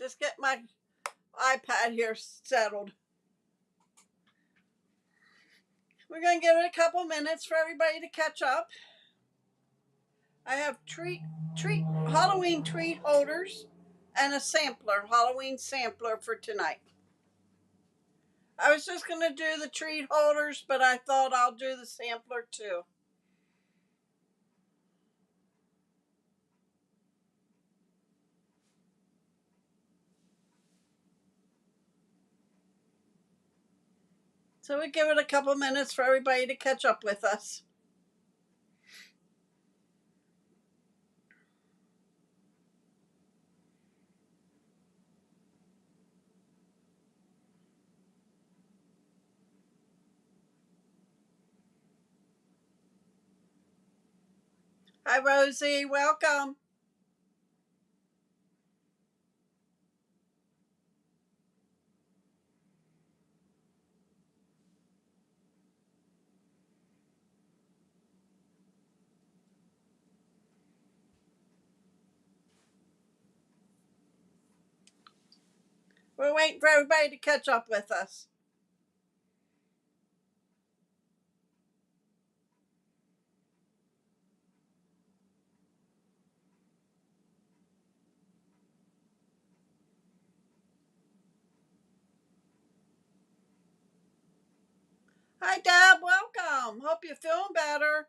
Just get my iPad here settled. We're going to give it a couple minutes for everybody to catch up. I have Halloween treat holders and a Halloween sampler for tonight. I was just going to do the treat holders, but I thought I'll do the sampler too. So we give it a couple minutes for everybody to catch up with us. Hi, Rosie. Welcome. We're waiting for everybody to catch up with us. Hi, Deb. Welcome. Hope you're feeling better.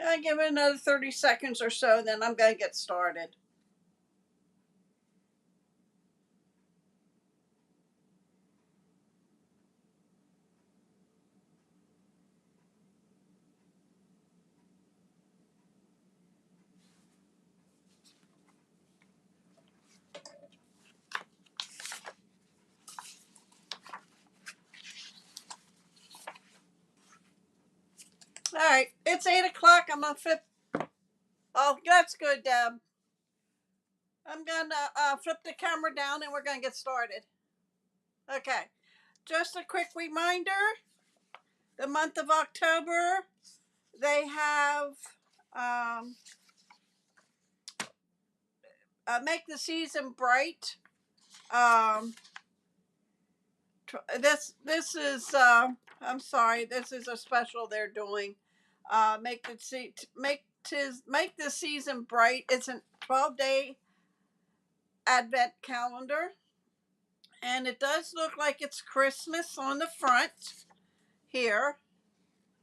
I give it another 30 seconds or so, then I'm going to get started. All right, it's 8 o'clock. I'm going to flip. Oh, that's good, Deb. I'm going to flip the camera down and we're going to get started. Okay, just a quick reminder, the month of October, they have Make the Season Bright. This is I'm sorry, this is a special they're doing. Make the season bright. It's a 12-day advent calendar, and it does look like it's Christmas on the front here.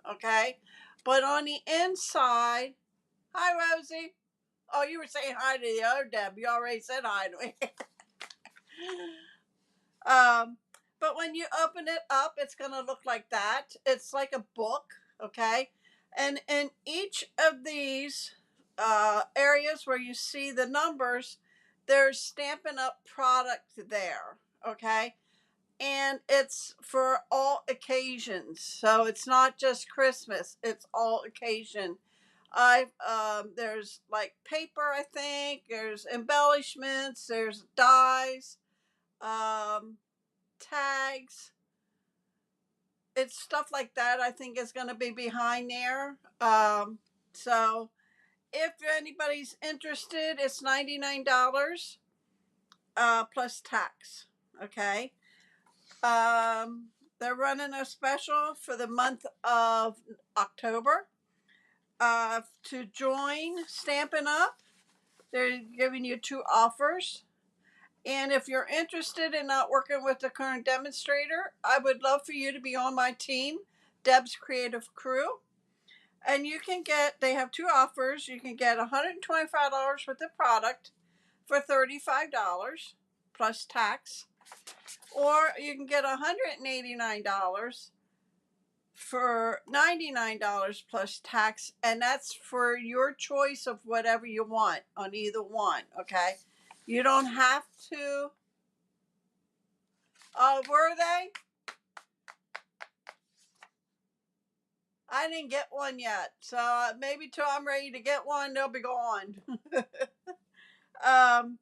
Okay, but on the inside, hi Rosie. Oh, you were saying hi to the other Deb. You already said hi to me. But when you open it up, it's going to look like that. It's like a book, okay? And in each of these areas where you see the numbers, there's Stampin' Up! Product there, okay? And it's for all occasions. So it's not just Christmas, it's all occasion. There's like paper, I think, there's embellishments, there's dies, um, tags. It's stuff like that I think is going to be behind there. So if anybody's interested, it's $99 plus tax. Okay. They're running a special for the month of October. To join Stampin' Up, they're giving you 2 offers. And if you're interested in not working with the current demonstrator, I would love for you to be on my team, Deb's Creative Crew. And they have 2 offers. You can get $125 worth of product for $35 plus tax, or you can get $189 for $99 plus tax, and that's for your choice of whatever you want on either one, okay? You don't have to. Were they? I didn't get one yet, so maybe till I'm ready to get one, they'll be gone. um,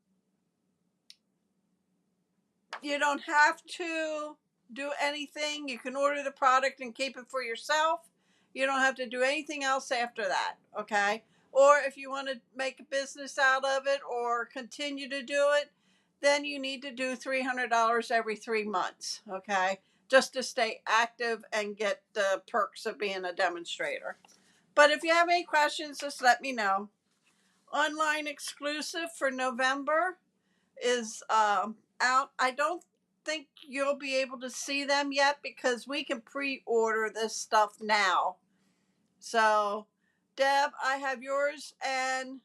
you don't have to do anything. You can order the product and keep it for yourself. You don't have to do anything else after that, okay? Or if you want to make a business out of it or continue to do it, then you need to do $300 every 3 months, okay? Just to stay active and get the perks of being a demonstrator. But if you have any questions, just let me know. Online exclusive for November is out. I don't think you'll be able to see them yet because we can pre-order this stuff now. So, Deb, I have yours and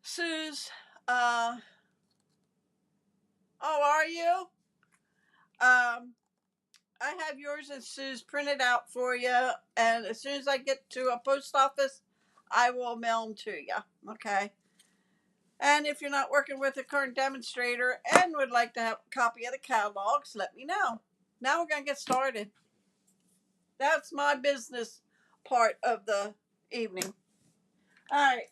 Sue's. Oh, are you? I have yours and Sue's printed out for you, and as soon as I get to a post office, I will mail them to you. Okay. And if you're not working with a current demonstrator and would like to have a copy of the catalogs, let me know. Now we're going to get started. That's my business part of the evening. All right.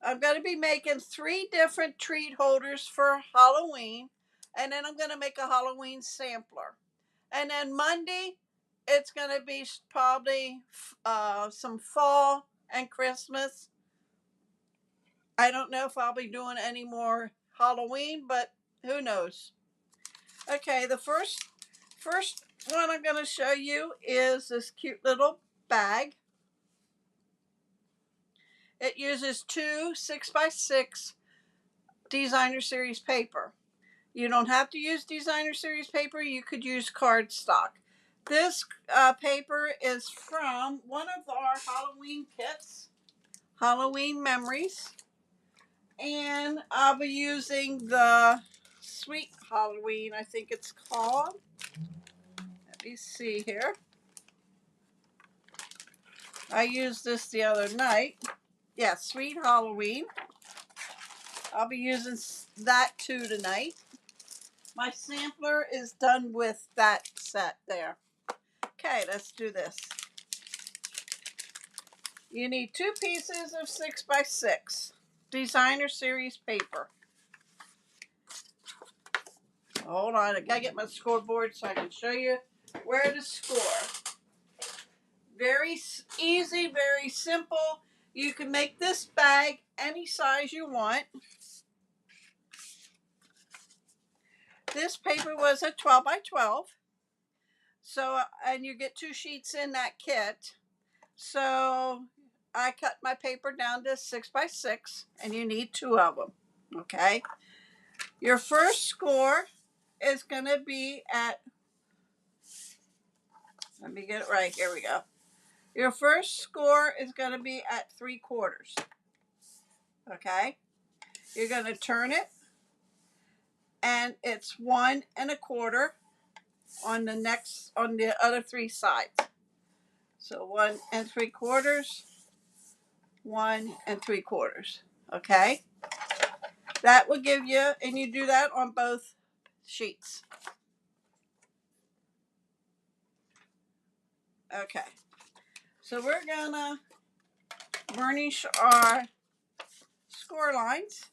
I'm going to be making 3 different treat holders for Halloween. And then I'm going to make a Halloween sampler. And then Monday, it's going to be probably some fall and Christmas. I don't know if I'll be doing any more Halloween, but who knows. Okay, the first one I'm going to show you is this cute little bag. It uses 2 6x6 designer series paper. You don't have to use designer series paper. You could use cardstock. This paper is from one of our Halloween kits, Halloween Memories. And I'll be using the Sweet Halloween, I think it's called. Let me see here. I used this the other night. Yeah, Sweet Halloween. I'll be using that too tonight. My sampler is done with that set there. Okay, let's do this. You need 2 pieces of 6x6 designer series paper. Hold on, I gotta get my scoreboard so I can show you where to score. Very easy, very simple. You can make this bag any size you want. This paper was a 12 by 12. So, and you get 2 sheets in that kit. So I cut my paper down to 6x6 and you need 2 of them. Okay. Your first score is going to be at, let me get it right. Here we go. Your first score is going to be at 3/4. Okay. You're going to turn it and it's 1 1/4 on the other 3 sides. So 1 3/4, 1 3/4. Okay. That will give you, and you do that on both sheets. Okay. So we're gonna burnish our score lines.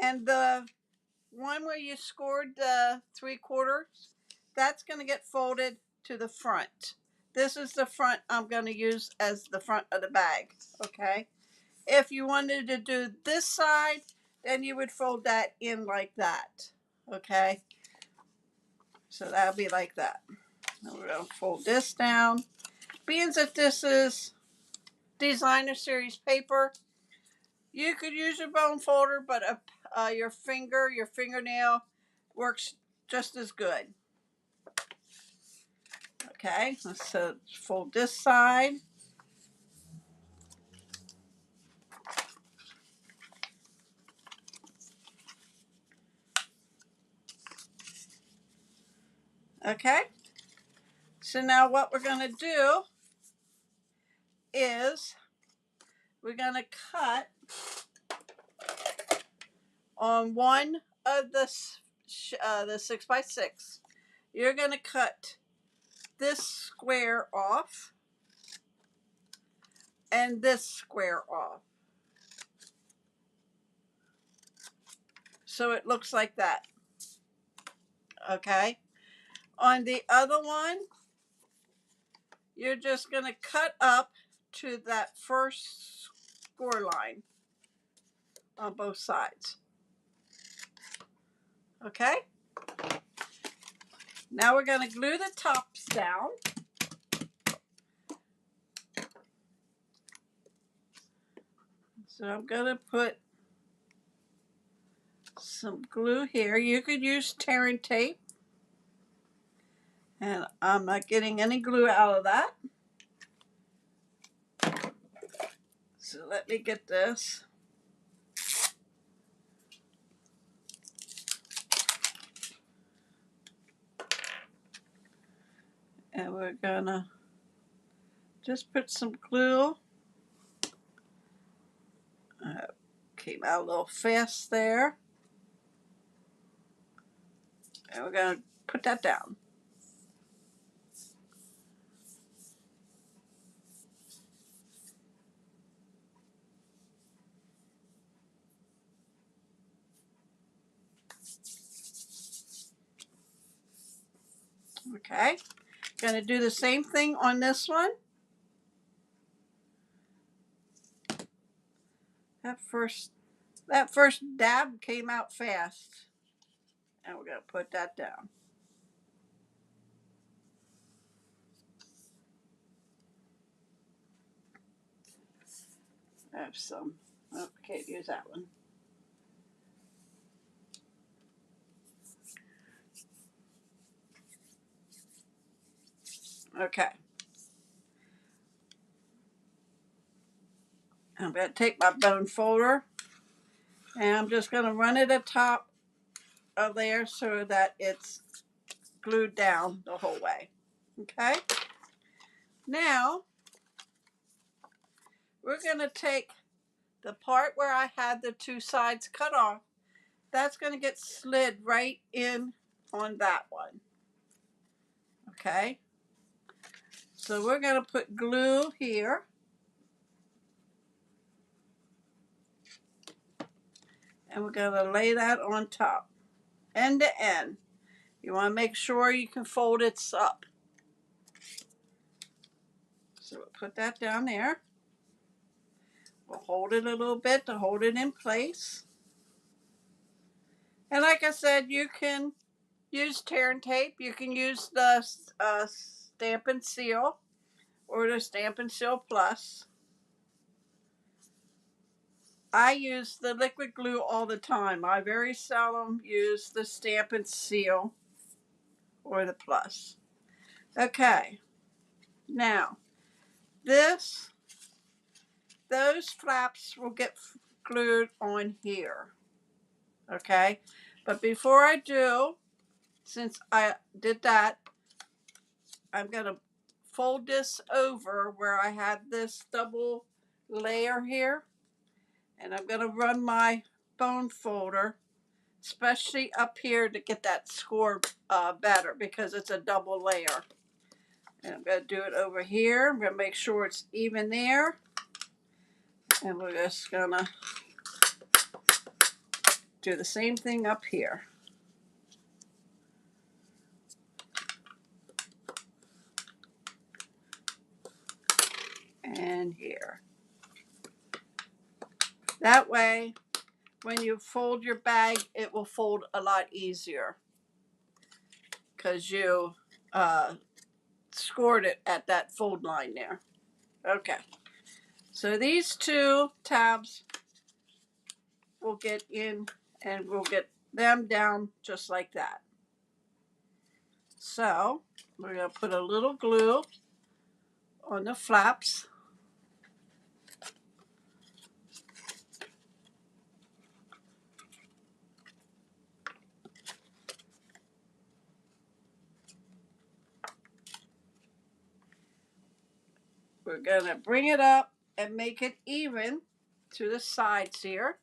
And the one where you scored the 3/4, that's going to get folded to the front. This is the front I'm going to use as the front of the bag. Okay. If you wanted to do this side, then you would fold that in like that. Okay. So that'll be like that. Now we're going to fold this down. Being that this is designer series paper, you could use your bone folder, but your fingernail works just as good. Okay, so fold this side. Okay, so now what we're going to do is we're going to cut on one of the 6x6. you're going to cut this square off and this square off. So it looks like that. Okay. On the other one, you're just going to cut up to that first score line on both sides. Okay. Now we're going to glue the tops down. So I'm going to put some glue here. You could use tearing tape. And I'm not getting any glue out of that. So let me get this. And we're gonna just put some glue. Came out a little fast there. And we're gonna put that down. Okay. Gonna do the same thing on this one. That first dab came out fast. And we're gonna put that down. I have some. Oh, can't use that one. Okay. I'm going to take my bone folder and I'm just going to run it atop of there so that it's glued down the whole way. Okay. Now we're going to take the part where I had the two sides cut off. That's going to get slid right in on that one. Okay. So we're going to put glue here. And we're going to lay that on top, end to end. You want to make sure you can fold it up. So we'll put that down there. We'll hold it a little bit to hold it in place. And like I said, you can use tearing tape. You can use the Stampin' Seal or the Stampin' Seal Plus. I use the liquid glue all the time. I very seldom use the Stampin' Seal or the Plus. Okay. Now, those flaps will get glued on here. Okay. But before I do, since I did that, I'm going to fold this over where I had this double layer here. And I'm going to run my bone folder, especially up here, to get that score better because it's a double layer. And I'm going to do it over here. I'm going to make sure it's even there. And we're just going to do the same thing up here. And here. That way, when you fold your bag, it will fold a lot easier because you scored it at that fold line there. Okay. So these two tabs will get in and we'll get them down just like that. So we're going to put a little glue on the flaps. We're going to bring it up and make it even to the sides here.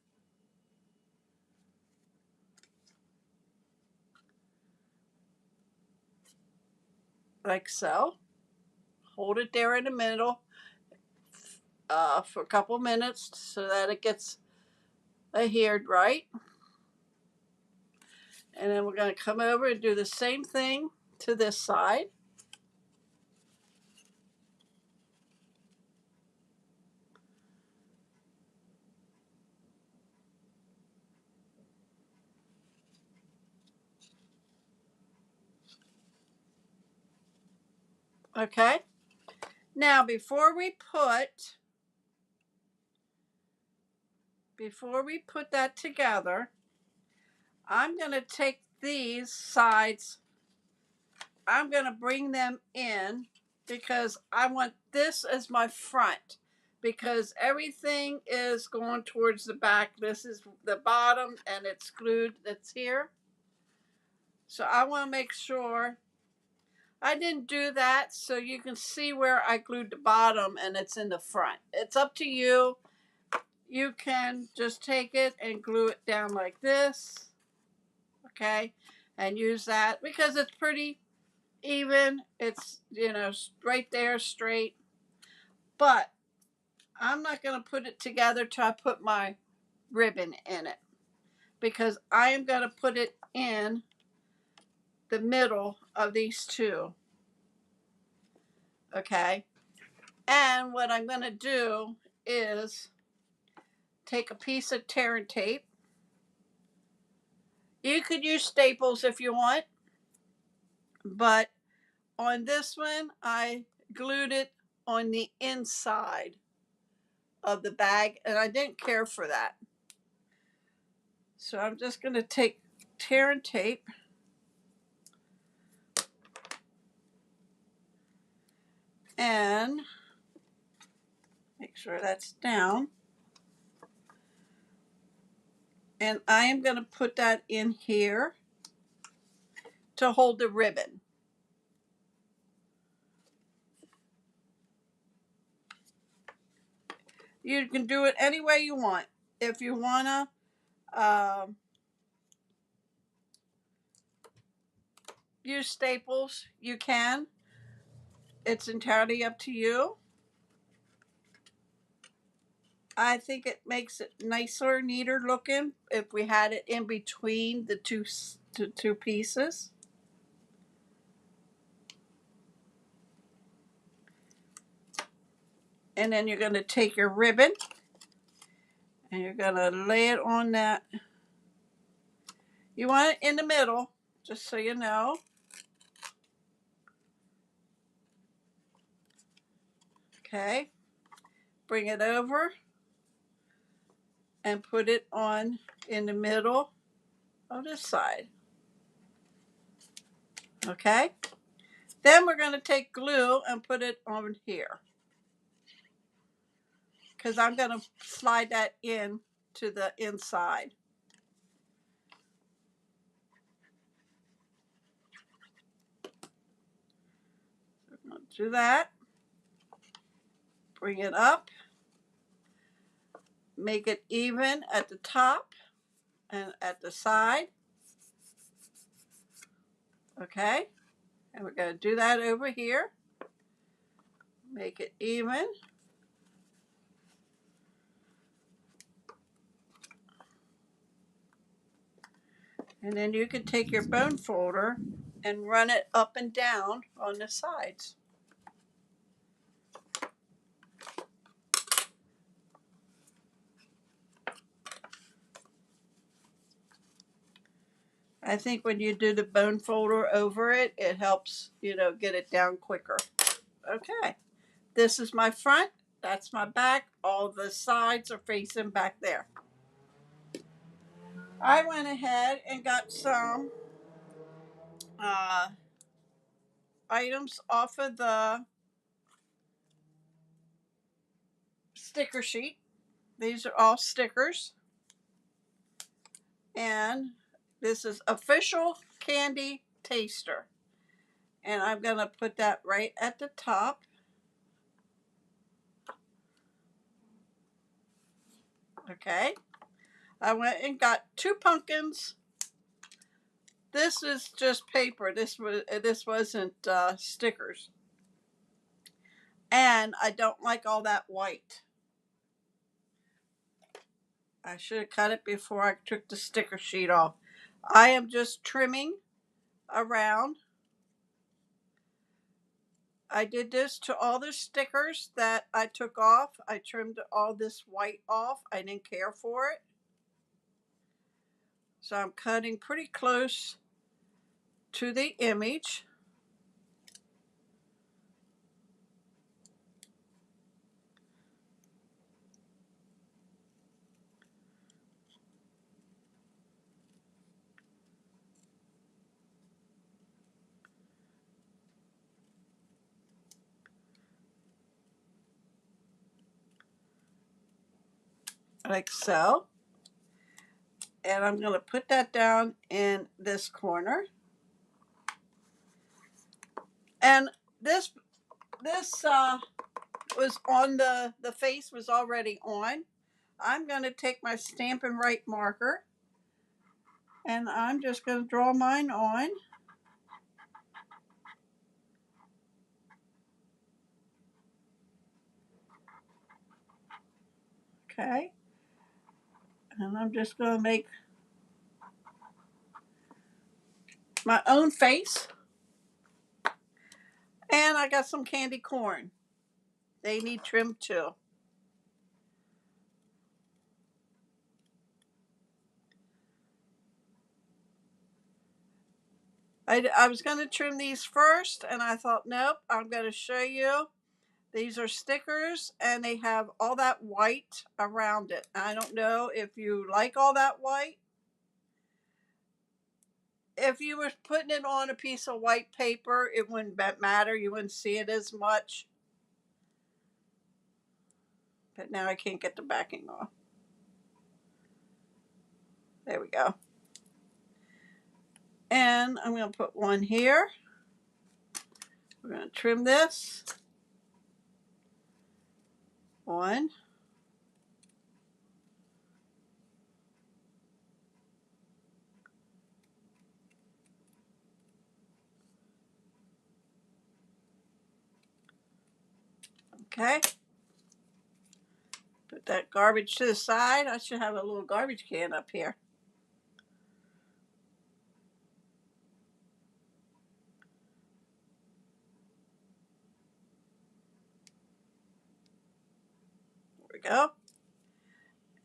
like so. Hold it there in the middle for a couple minutes so that it gets adhered right. And then we're going to come over and do the same thing to this side. Okay. Now before we put that together, I'm going to take these sides, I'm going to bring them in because I want this as my front, because everything is going towards the back. This is the bottom and it's glued, that's here. So I want to make sure I didn't do that so you can see where I glued the bottom and it's in the front. It's up to you. You can just take it and glue it down like this, okay, and use that because it's pretty even. It's, right there, straight. But I'm not going to put it together till I put my ribbon in it, because I am going to put it in the middle of these two, okay? And what I'm going to do is take a piece of tear and tape. You could use staples if you want, but on this one, I glued it on the inside of the bag, and I didn't care for that. So I'm just going to take tear and tape and make sure that's down. And I am going to put that in here to hold the ribbon. You can do it any way you want. If you want to use staples, you can. It's entirely up to you. I think it makes it nicer, neater looking if we had it in between the two pieces. And then you're going to take your ribbon and you're going to lay it on that. You want it in the middle, just so you know. Okay. Bring it over and put it on in the middle of this side. Okay. Then we're going to take glue and put it on here, because I'm going to slide that in to the inside. Do that. Bring it up. Make it even at the top and at the side. Okay. And we're going to do that over here. Make it even. And then you can take your bone folder and run it up and down on the sides. I think when you do the bone folder over it, it helps, get it down quicker. Okay. This is my front. That's my back. All the sides are facing back there. I went ahead and got some items off of the sticker sheet. These are all stickers. And this is Official Candy Taster. And I'm going to put that right at the top. Okay. I went and got 2 pumpkins This is just paper. This wasn't stickers. And I don't like all that white. I should have cut it before I took the sticker sheet off. I am just trimming around. I did this to all the stickers that I took off. I trimmed all this white off. I didn't care for it. So I'm cutting pretty close to the image. Like so. And I'm going to put that down in this corner. And this was on the face was already on. I'm going to take my Stampin' Write marker and I'm just going to draw mine on. Okay. And I'm just going to make my own face. And I got some candy corn. They need trim too. I was going to trim these first, and I thought, nope, I'm going to show you. These are stickers, and they have all that white around it. I don't know if you like all that white. If you were putting it on a piece of white paper, it wouldn't matter. You wouldn't see it as much. But now I can't get the backing off. There we go. And I'm going to put one here. We're going to trim this. One. Okay. Put that garbage to the side. I should have a little garbage can up here. There we go.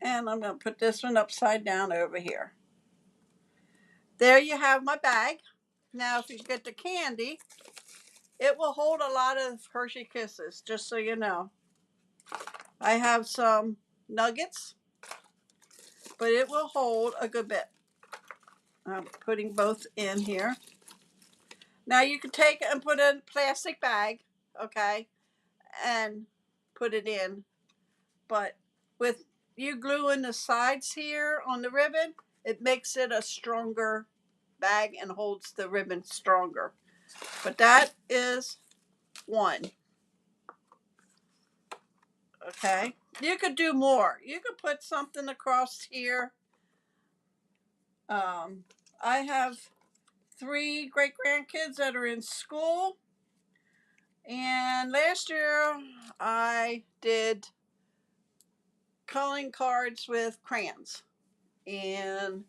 And I'm going to put this one upside down over here. There you have my bag. Now, if you get the candy, it will hold a lot of Hershey Kisses, just so you know. I have some nuggets, but it will hold a good bit. I'm putting both in here. Now, you can take it and put it in a plastic bag, okay, and put it in. But with you gluing the sides here on the ribbon, it makes it a stronger bag and holds the ribbon stronger. But that is one. Okay. You could do more. You could put something across here. I have 3 great grandkids that are in school. And last year I did calling cards with crayons. And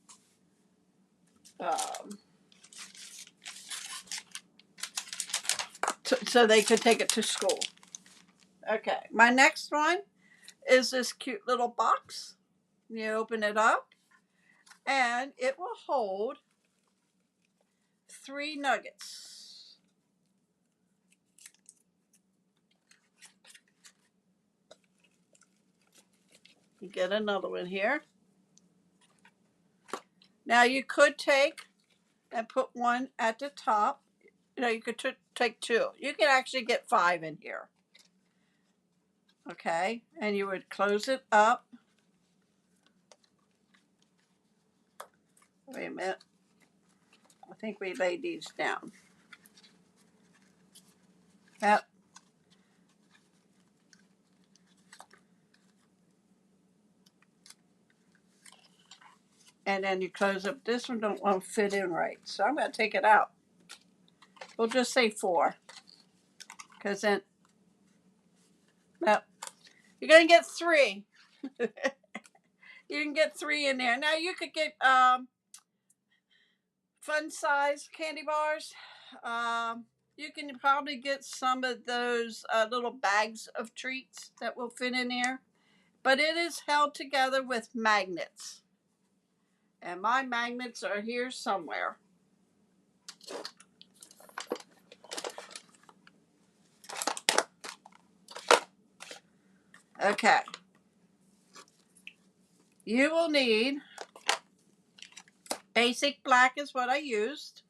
so they could take it to school. Okay, my next one is this cute little box. You open it up, and it will hold 3 nuggets. You get another one here. Now you could take and put one at the top. You know, you could take 2. You can actually get 5 in here. Okay, and you would close it up. Wait a minute. I think we laid these down. Yep. And then you close up. This one don't want to fit in right, so I'm going to take it out. We'll just say 4, because then, no, you're going to get 3. You can get 3 in there. Now you could get fun size candy bars. You can probably get some of those little bags of treats that will fit in there. But it is held together with magnets. And my magnets are here somewhere. Okay. You will need, basic black is what I used.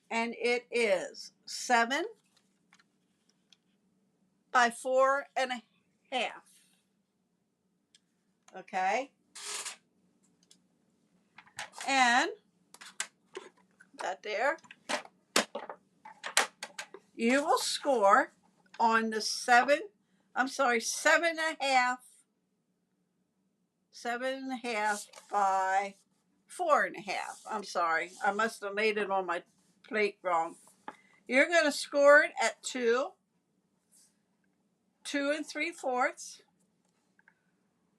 And it is 7 by 4.5. Okay. And that there. You will score on the 7.5. 7.5 by 4.5. I'm sorry. I must have made it on my plate wrong. You're going to score it at 2, 2 3/4,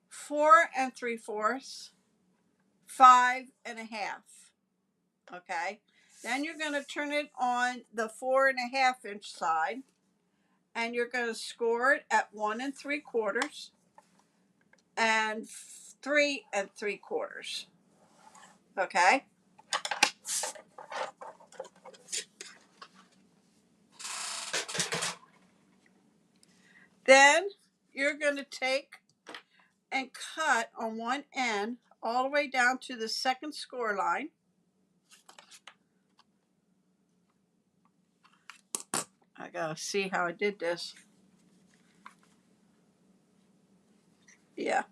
4 3/4, 5.5. Okay. Then you're going to turn it on the 4.5-inch side, and you're going to score it at 1 3/4 and 3 3/4. Okay. Then you're going to take and cut on one end all the way down to the second score line. I gotta see how I did this. Yeah.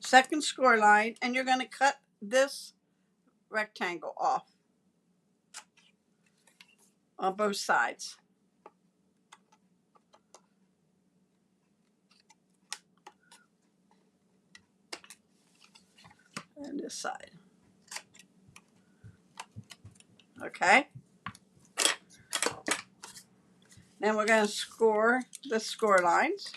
Second score line, and you're going to cut this rectangle off on both sides. And this side. Okay. Then we're going to score the score lines.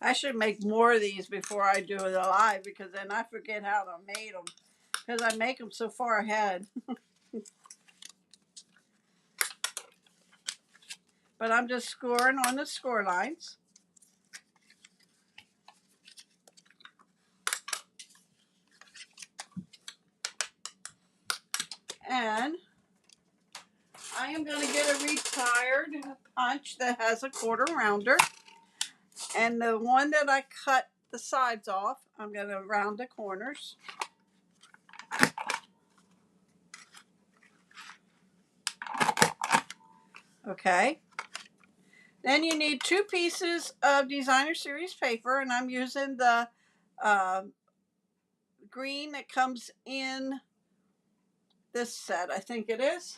I should make more of these before I do it live, because then I forget how to make them, because I make them so far ahead. But I'm just scoring on the score lines. And I am going to get a retired punch that has a 1/4 rounder. And the one that I cut the sides off, I'm going to round the corners. Okay. Then you need 2 pieces of Designer Series paper, and I'm using the green that comes in this set. I think it is.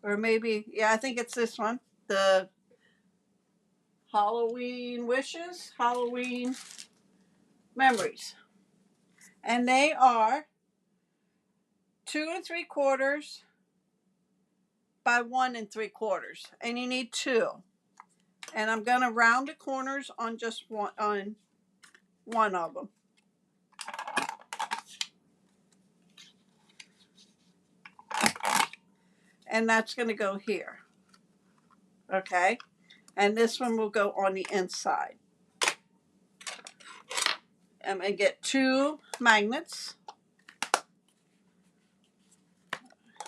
Or maybe, yeah, I think it's this one. The Halloween Wishes, Halloween Memories. And they are 2 3/4 by 1 3/4. And you need 2. And I'm going to round the corners on just one of them. And that's going to go here. Okay. And this one will go on the inside. I'm going to get 2 magnets.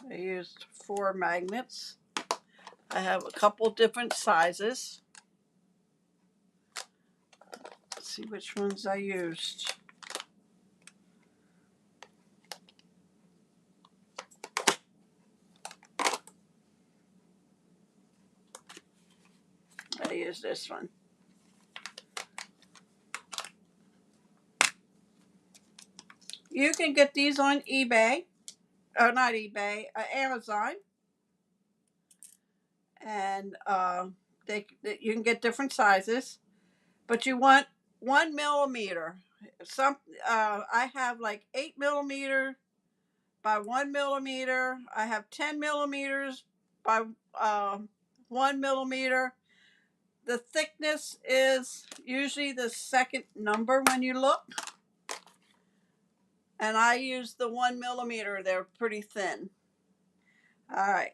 I used 4 magnets. I have a couple different sizes. Let's see which ones I used. I used this one. You can get these on eBay, or not eBay, Amazon, and you can get different sizes. But you want 1 millimeter. I have like 8 millimeter by 1 millimeter. I have 10 millimeters by 1 millimeter. The thickness is usually the second number when you look. And I use the 1 millimeter. They're pretty thin. All right.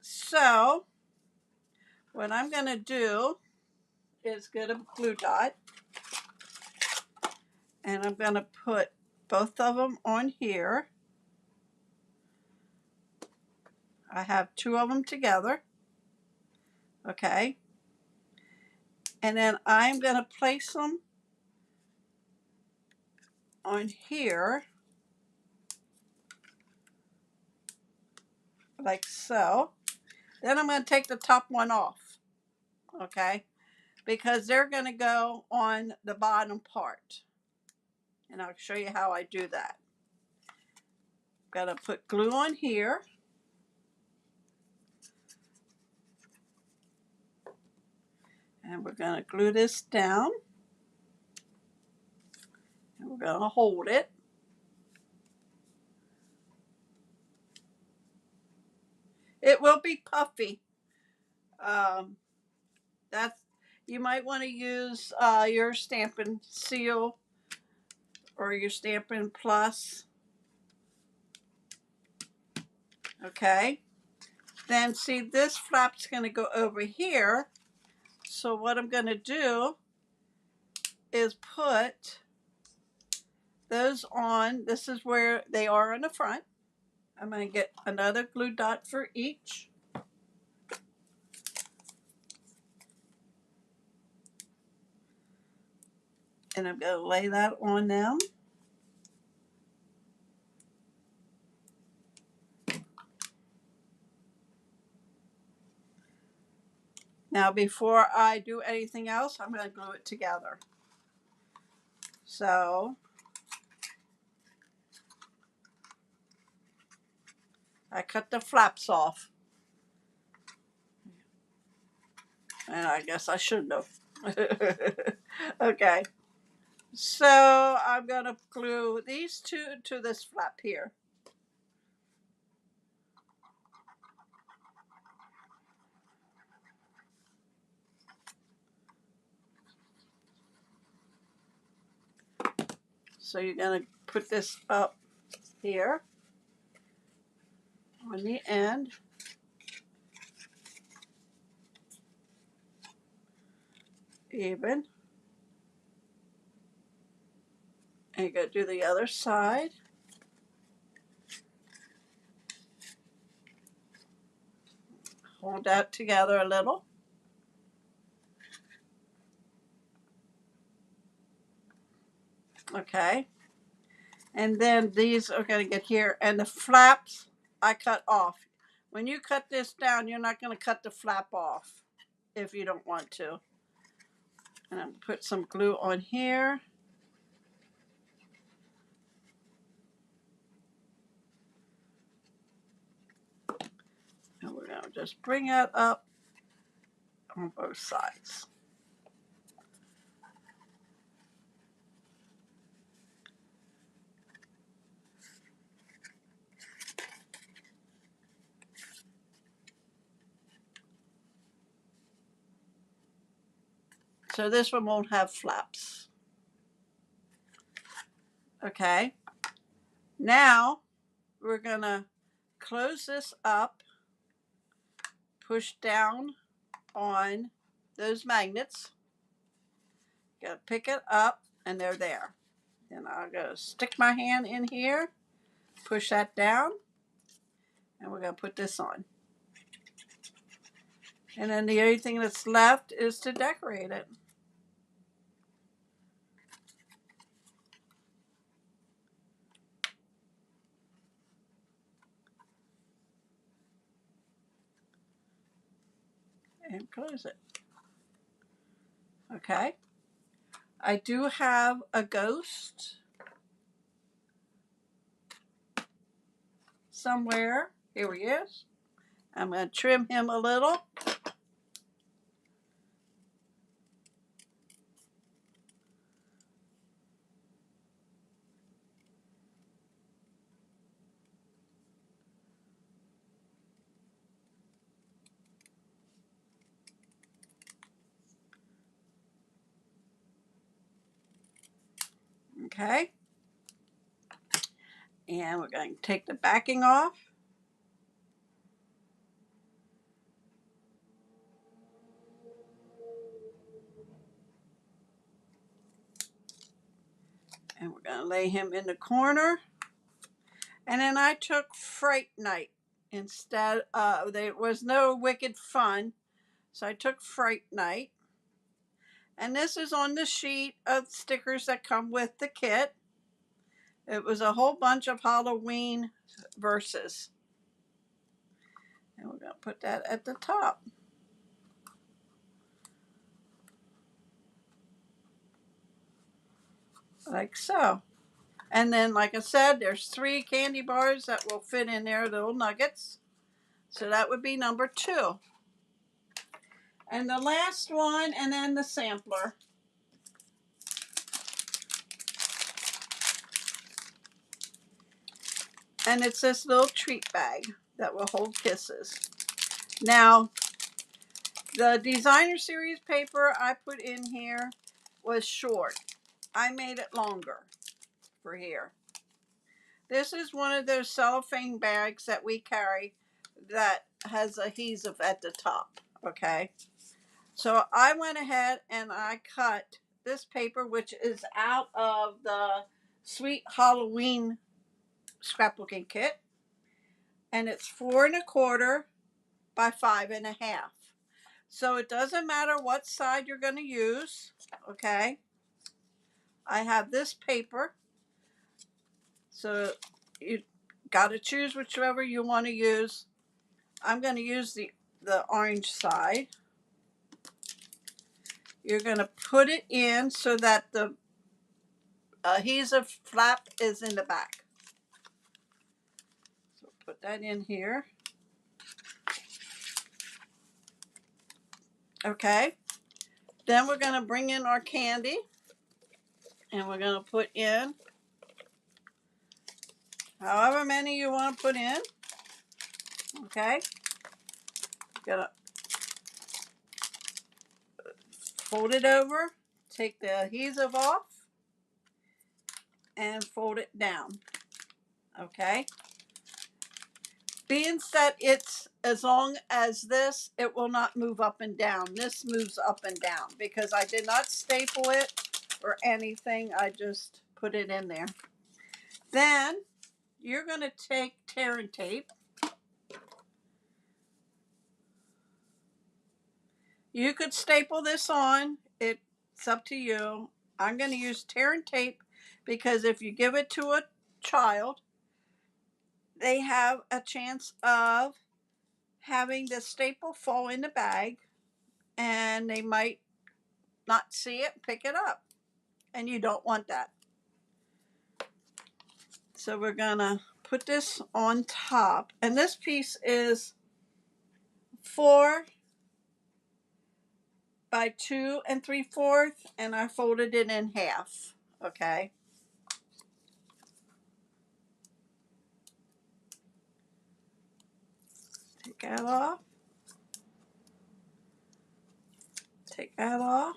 So what I'm going to do is get a glue dot. And I'm going to put both of them on here. I have 2 of them together. Okay. And then I'm going to place them on here like so. Then I'm going to take the top one off. Okay. Because they're going to go on the bottom part. And I'll show you how I do that. Got to put glue on here. And we're going to glue this down. And we're going to hold it. It will be puffy. You might want to use your Stampin' Seal or your Stampin' Plus. Okay. Then see, this flap's going to go over here. So what I'm going to do is put those on. This is where they are in the front. I'm going to get another glue dot for each. And I'm going to lay that on them. Now before I do anything else, I'm going to glue it together. So I cut the flaps off. And I guess I shouldn't have. Okay. So I'm going to glue these 2 to this flap here. So you're going to put this up here on the end. Even. And you're going to do the other side. Hold that together a little. Okay. And then these are going to get here. And the flaps I cut off. When you cut this down, you're not going to cut the flap off if you don't want to. And I'm going to put some glue on here. And we're going to just bring it up on both sides. So this one won't have flaps. Okay. Now we're going to close this up, push down on those magnets. Got to pick it up and they're there. And I'm going to stick my hand in here, push that down, and we're going to put this on. And then the only thing that's left is to decorate it. And close it. Okay. I do have a ghost somewhere. Here he is. I'm going to trim him a little. Okay. And we're going to take the backing off. And we're going to lay him in the corner. And then I took Fright Night instead. There was no Wicked Fun. So I took Fright Night. And this is on the sheet of stickers that come with the kit. It was a whole bunch of Halloween verses. And we're going to put that at the top. Like so. And then, like I said, there's 3 candy bars that will fit in there, little nuggets. So that would be number 2. And the last one, and then the sampler. And it's this little treat bag that will hold kisses. Now, the designer series paper I put in here was short. I made it longer for here. This is one of those cellophane bags that we carry that has adhesive at the top, okay? So I went ahead and I cut this paper, which is out of the Sweet Halloween scrapbooking kit. And it's 4 1/4 by 5 1/2. So it doesn't matter what side you're going to use, okay? I have this paper. So you got to choose whichever you want to use. I'm going to use the orange side. You're going to put it in so that the adhesive flap is in the back. So put that in here. Okay. Then we're going to bring in our candy. And we're going to put in however many you want to put in. Okay. Gonna fold it over, take the adhesive off, and fold it down. Okay. Being that it's as long as this, it will not move up and down. This moves up and down because I did not staple it or anything. I just put it in there. Then you're going to take tear and tape. You could staple this on. It's up to you. I'm going to use tear and tape because if you give it to a child, they have a chance of having the staple fall in the bag and they might not see it, pick it up. And you don't want that. So we're going to put this on top. And this piece is 4 by 2 3/4, and I folded it in half. Okay. Take that off. Take that off.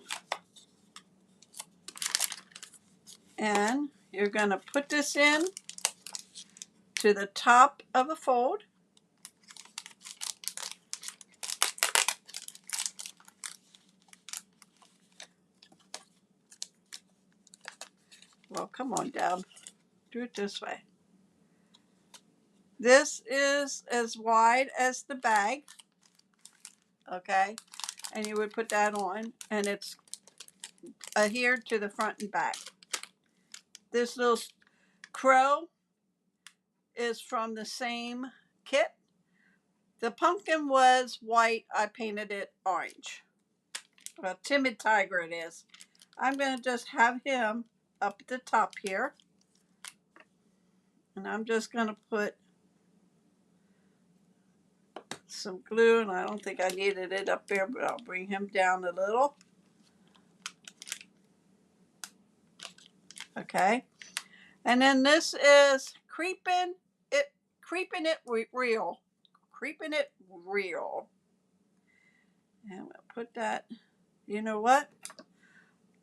And you're going to put this in to the top of a fold. Well, come on, Deb. Do it this way. This is as wide as the bag. Okay. And you would put that on, and it's adhered to the front and back. This little crow is from the same kit. The pumpkin was white. I painted it orange. Well, Timid Tiger it is. I'm going to just have him up at the top here. And I'm just going to put some glue, and I don't think I needed it up there, but I'll bring him down a little. Okay. And then this is Creeping It Real. Creeping It Real. And we'll put that, you know what?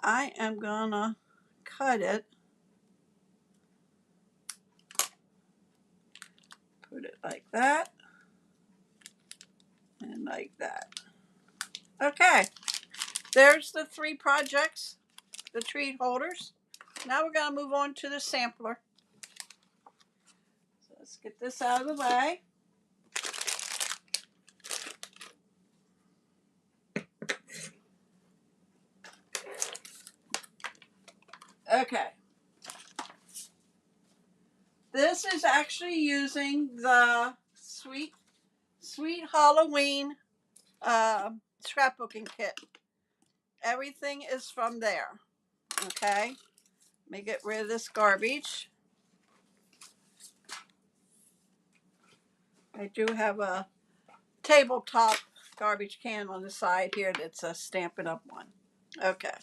I am gonna cut it Put it like that and like that. Okay, there's the 3 projects, the tree holders. Now we're going to move on to the sampler. So let's get this out of the way. Okay. This is actually using the Sweet Halloween scrapbooking kit. Everything is from there. Okay. Let me get rid of this garbage. I do have a tabletop garbage can on the side here that's a Stampin' Up! One. Okay.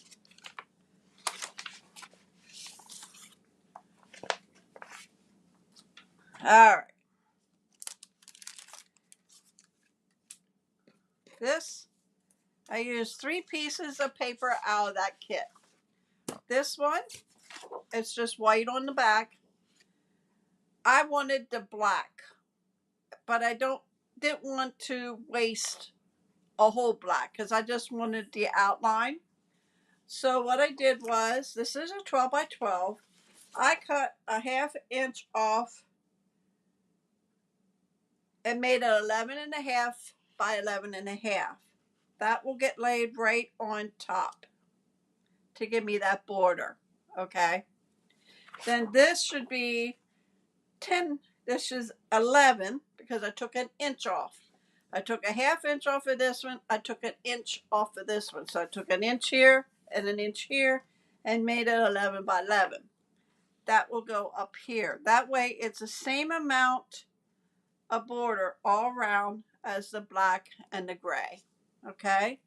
All right. This, I used 3 pieces of paper out of that kit. This one, it's just white on the back. I wanted the black, but I didn't want to waste a whole black because I just wanted the outline. So what I did was, this is a 12 by 12. I cut a 1/2 inch off and made it 11.5 by 11.5. That will get laid right on top to give me that border. Okay. Then this should be 10. This is 11 because I took an inch off. I took a 1/2 inch off of this one. I took an inch off of this one. So I took an inch here and an inch here and made it 11 by 11. That will go up here. That way it's the same amount of border all around as the black and the gray. Okay.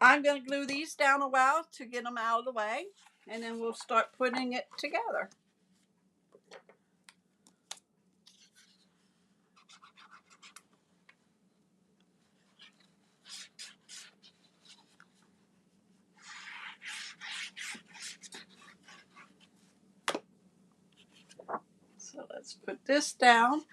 I'm going to glue these down a while to get them out of the way, and then we'll start putting it together. So let's put this down.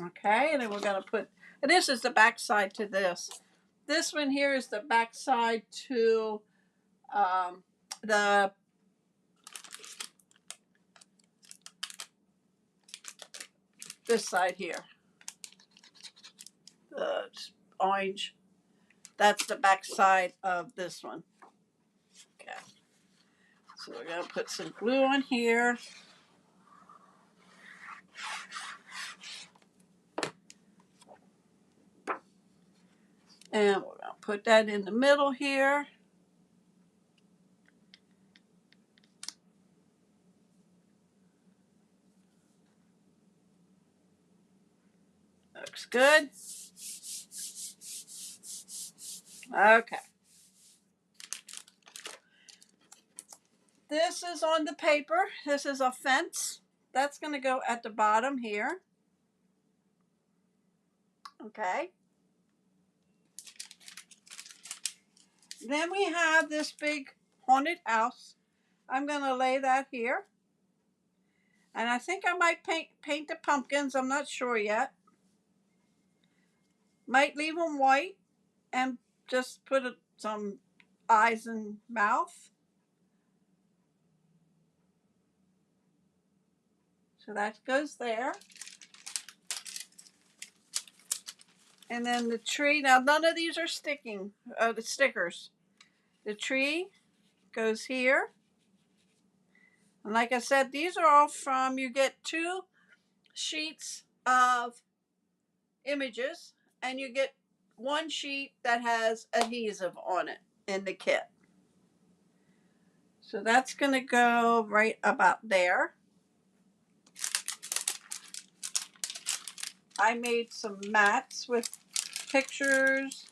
Okay, and then we're going to put, and this is the back side to this. This one here is the back side to the this side here. The orange. That's the back side of this one. Okay. So we're going to put some glue on here. And we're going to put that in the middle here. Looks good. Okay. This is on the paper. This is a fence. That's going to go at the bottom here. Okay. Then we have this big haunted house. I'm going to lay that here. And I think I might paint the pumpkins. I'm not sure yet. Might leave them white and just put some eyes and mouth. So that goes there. And then the tree. Now, none of these are sticking, the stickers. The tree goes here. And like I said, these are all from, you get 2 sheets of images and you get 1 sheet that has adhesive on it in the kit. So that's going to go right about there. I made some mats with pictures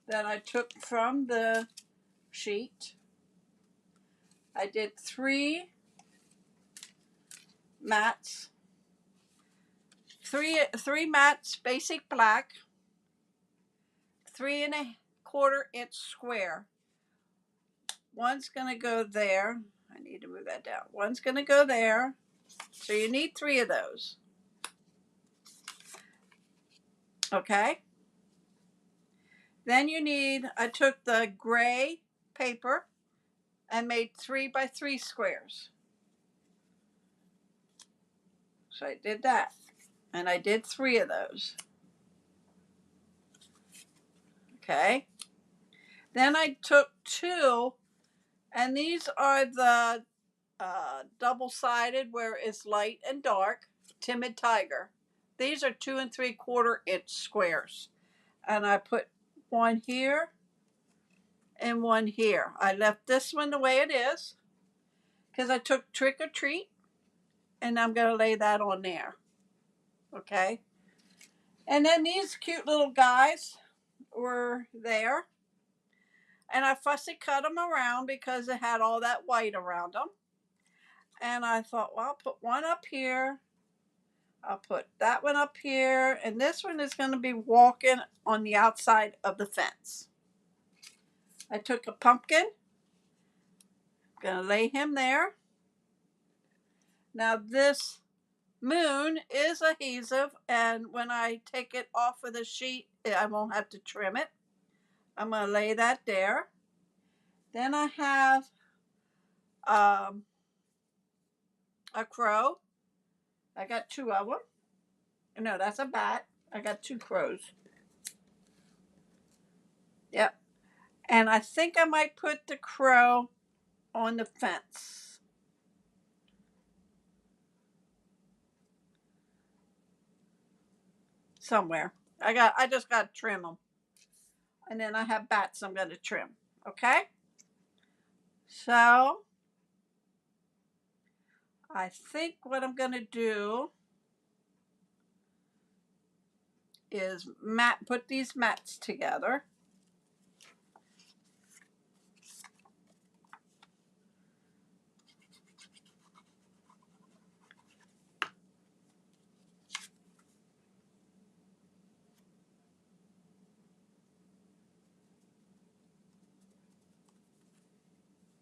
that I took from the sheet. I did 3 mats, three mats, basic black, 3¼ inch square. One's gonna go there. I need to move that down. One's gonna go there. So you need 3 of those. Okay. Then you need, I took the gray paper and made 3x3 squares. So I did that. And I did 3 of those. Okay. Then I took 2, and these are the double-sided where it's light and dark, Timid Tiger. These are 2¾ inch squares. And I put one here and one here. I left this one the way it is because I took Trick or Treat, and I'm going to lay that on there. Okay. And then these cute little guys were there. And I fussy cut them around because it had all that white around them. And I thought, well, I'll put one up here. I'll put that one up here. And this one is going to be walking on the outside of the fence. I took a pumpkin. Going to lay him there. Now this moon is adhesive, and when I take it off of the sheet, I won't have to trim it. I'm going to lay that there. Then I have a crow. I got 2 of them. No, that's a bat. I got 2 crows. Yep. And I think I might put the crow on the fence. Somewhere. I just got to trim them. And then I have bats I'm going to trim. Okay? So I think what I'm going to do is put these mats together.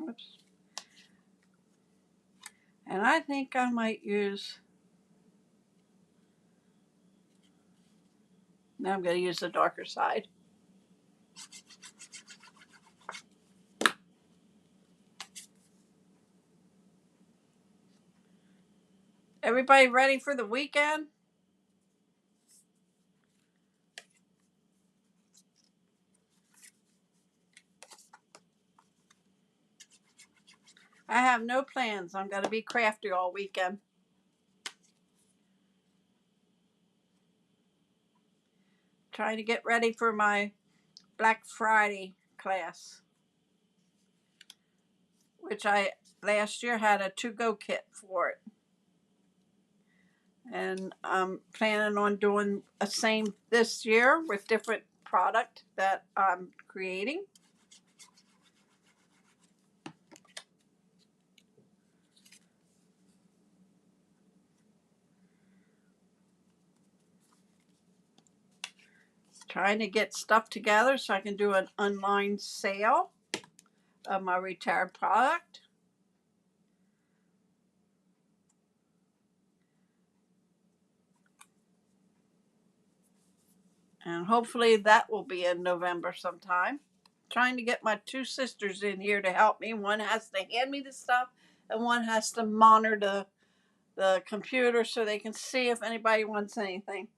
Oops. And I think I might use, now I'm going to use the darker side. Everybody ready for the weekend? I have no plans. I'm going to be crafty all weekend. Trying to get ready for my Black Friday class, which I last year had a to-go kit for it. And I'm planning on doing the same this year with different product that I'm creating. Trying to get stuff together so I can do an online sale of my retired product. And hopefully that will be in November sometime. Trying to get my 2 sisters in here to help me. One has to hand me the stuff, and one has to monitor the computer so they can see if anybody wants anything.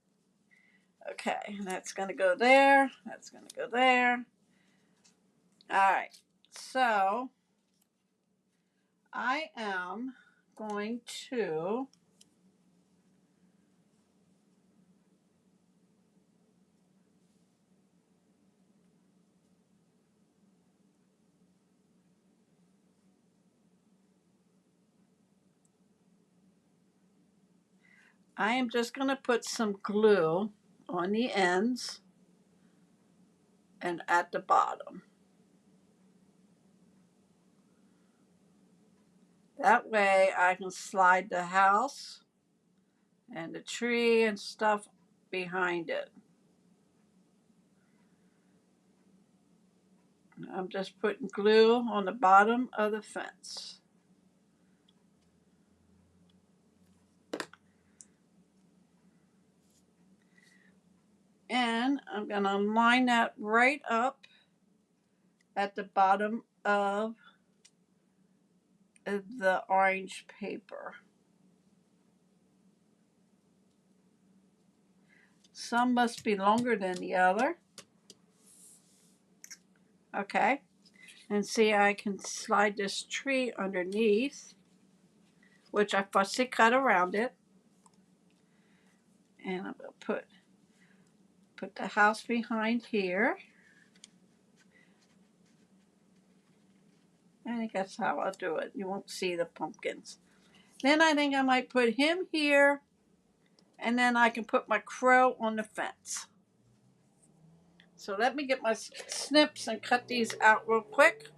Okay, that's going to go there. That's going to go there. All right, so I am going to I am just going to put some glue on the ends and at the bottom. That way I can slide the house and the tree and stuff behind it. I'm just putting glue on the bottom of the fence. And I'm going to line that right up at the bottom of the orange paper. Some must be longer than the other. Okay. And see, I can slide this tree underneath, which I fussy cut around it. And I'm going to put the house behind here. I think that's how I'll do it. You won't see the pumpkins. Then I think I might put him here, and then I can put my crow on the fence. So let me get my snips and cut these out real quick.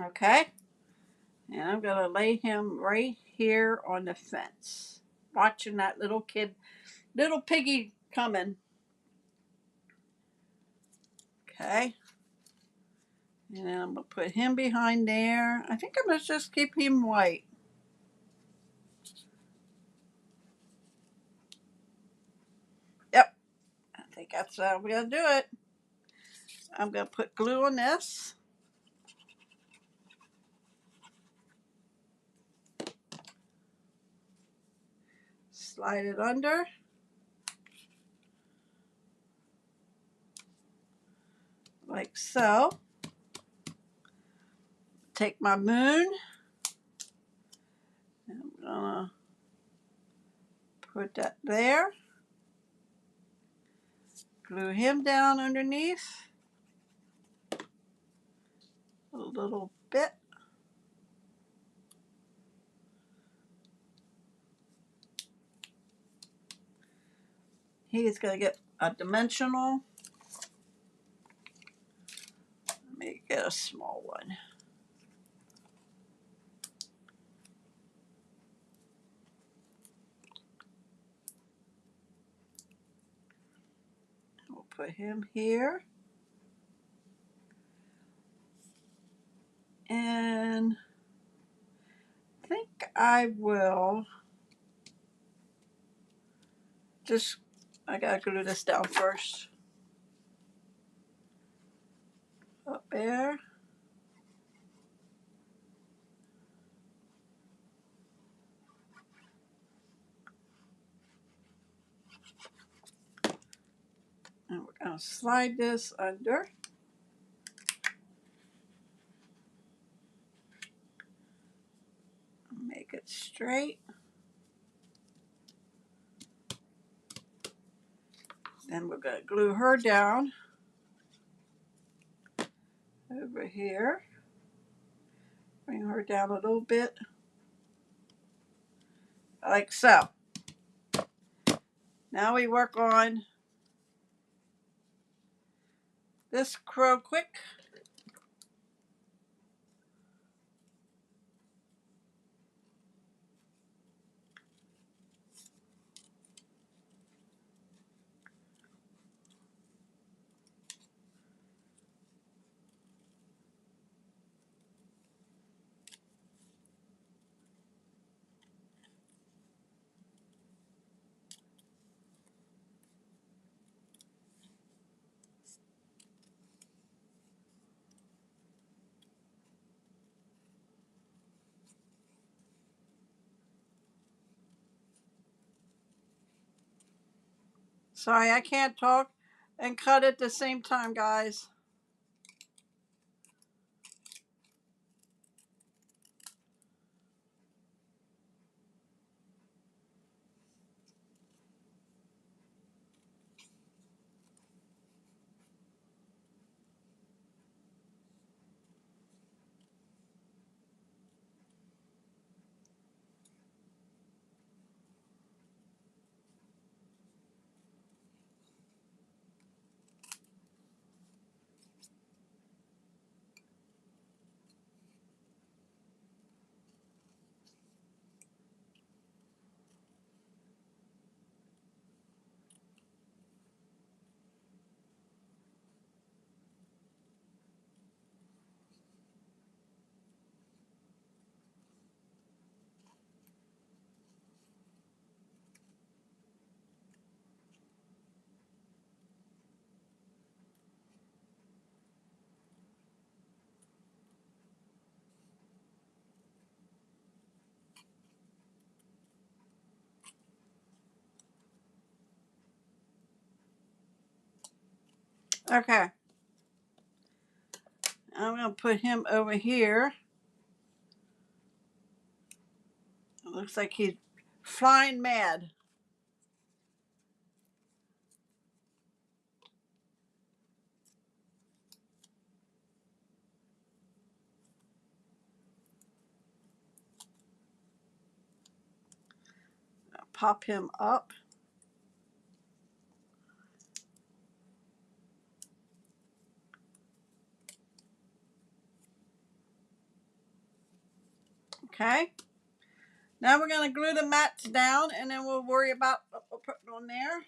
Okay. And I'm going to lay him right here on the fence, watching that little piggy coming. Okay. And then I'm going to put him behind there. I think I'm going to just keep him white. Yep. I think that's how we're going to do it. I'm going to put glue on this. Slide it under. Like so. Take my moon. I'm going to put that there. Glue him down underneath a little bit. He's going to get a dimensional. Let me get a small one. We'll put him here. And I think I will just, I gotta glue this down first. Up there. And we're gonna slide this under. Make it straight. Then we're gonna glue her down over here. Bring her down a little bit. Like so. Now we work on this crow quick. Sorry, I can't talk. and cut at the same time, guys. Okay. I'm going to put him over here. It looks like he's flying mad. Pop him up. Okay. Now we're going to glue the mats down, and then we'll worry about what we'll put on there.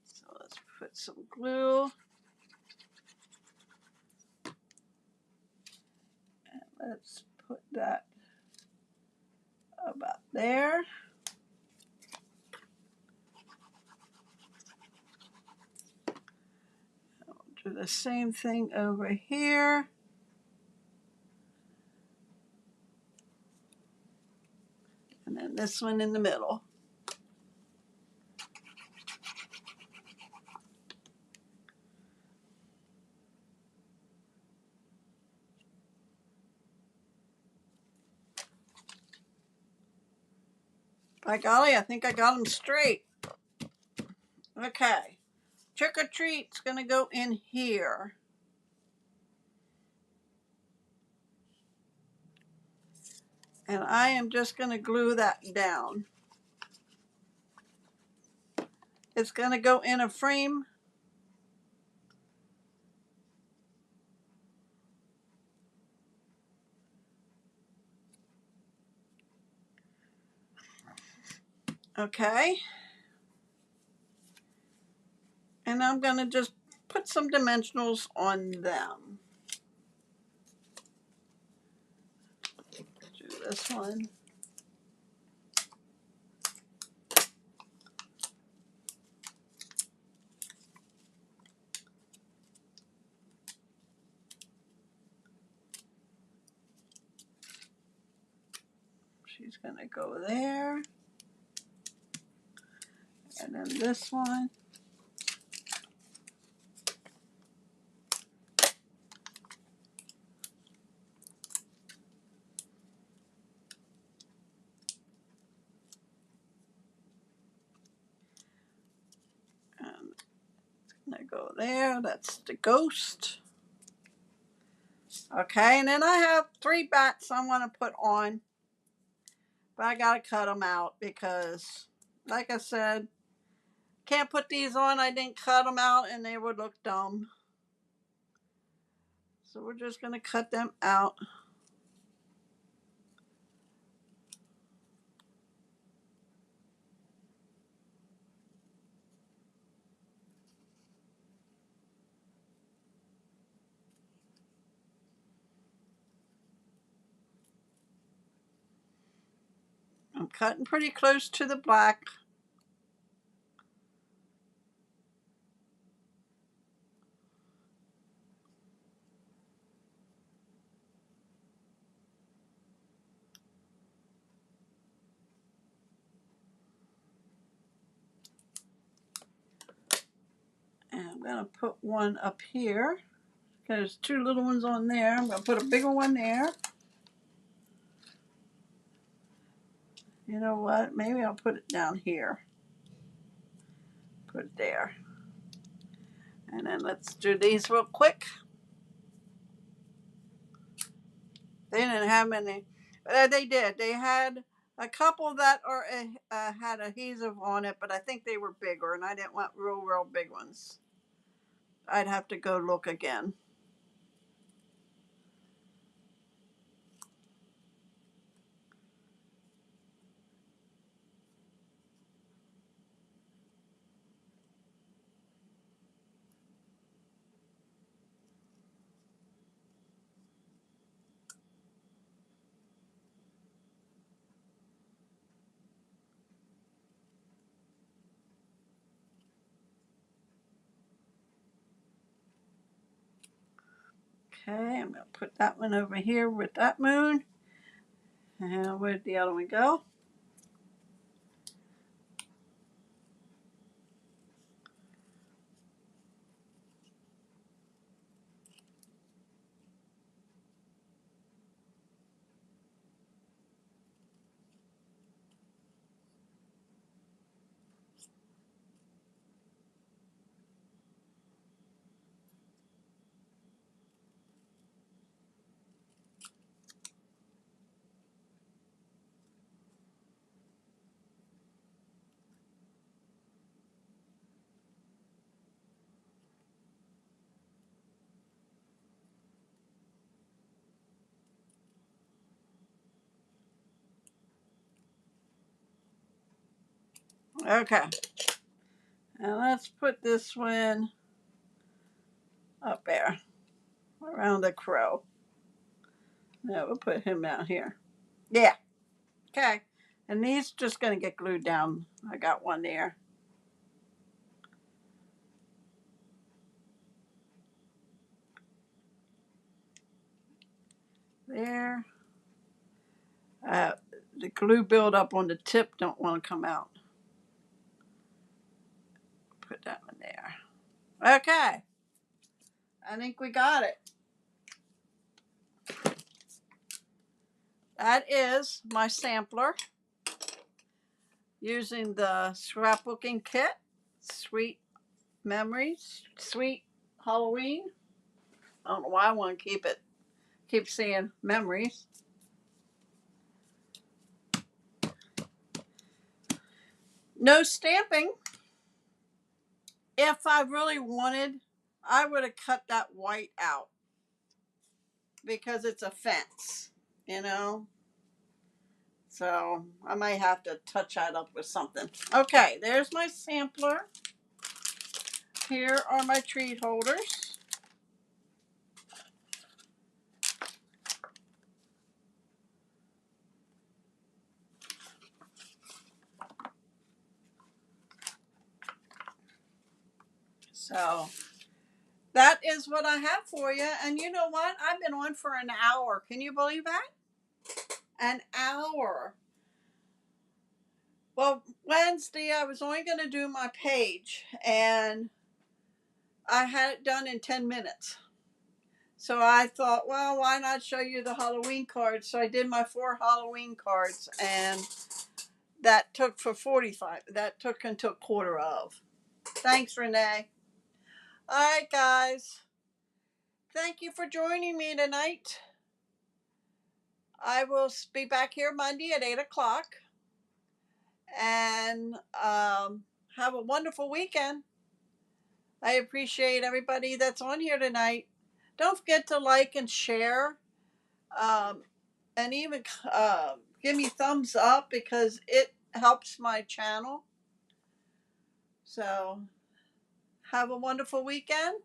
So let's put some glue. And let's put that about there. Do the same thing over here. And then this one in the middle. By golly, I think I got them straight. Okay. Trick or treat's going to go in here. And I am just going to glue that down. It's going to go in a frame. Okay. And I'm going to just put some dimensionals on them. Do this one. She's going to go there. And then this one. And it's going to go there. That's the ghost. Okay, and then I have 3 bats I want to put on. But I got to cut them out because, like I said, can't put these on. I didn't cut them out and they would look dumb. So we're just going to cut them out. I'm cutting pretty close to the black. I'm going to put one up here. There's two little ones on there. I'm going to put a bigger one there. You know what? Maybe I'll put it down here. Put it there. And then let's do these real quick. They didn't have many. They did. They had a couple that are had adhesive on it, but I think they were bigger, and I didn't want real big ones. I'd have to go look again. Okay, I'm going to put that one over here with that moon. And where'd the other one go? Okay. And let's put this one up there around the crow. No, we'll put him down here. Yeah. Okay. And these just going to get glued down. I got one there. There. The glue buildup on the tip don't want to come out. Put that one there. Okay. I think we got it. That is my sampler using the scrapbooking kit. Sweet memories. Sweet Halloween. I don't know why I want to keep saying memories. No stamping. If I really wanted, I would have cut that white out because it's a fence, you know? So I might have to touch that up with something. Okay, there's my sampler. Here are my treat holders. So that is what I have for you. And you know what? I've been on for an hour. Can you believe that? An hour. Well, Wednesday I was only going to do my page, and I had it done in 10 minutes. So I thought, well, why not show you the Halloween cards? So I did my 4 Halloween cards, and that took for 45. That took until quarter of. Thanks, Renee. All right, guys. Thank you for joining me tonight. I will be back here Monday at 8 o'clock. And have a wonderful weekend. I appreciate everybody that's on here tonight. Don't forget to like and share. And even give me thumbs up because it helps my channel. So have a wonderful weekend.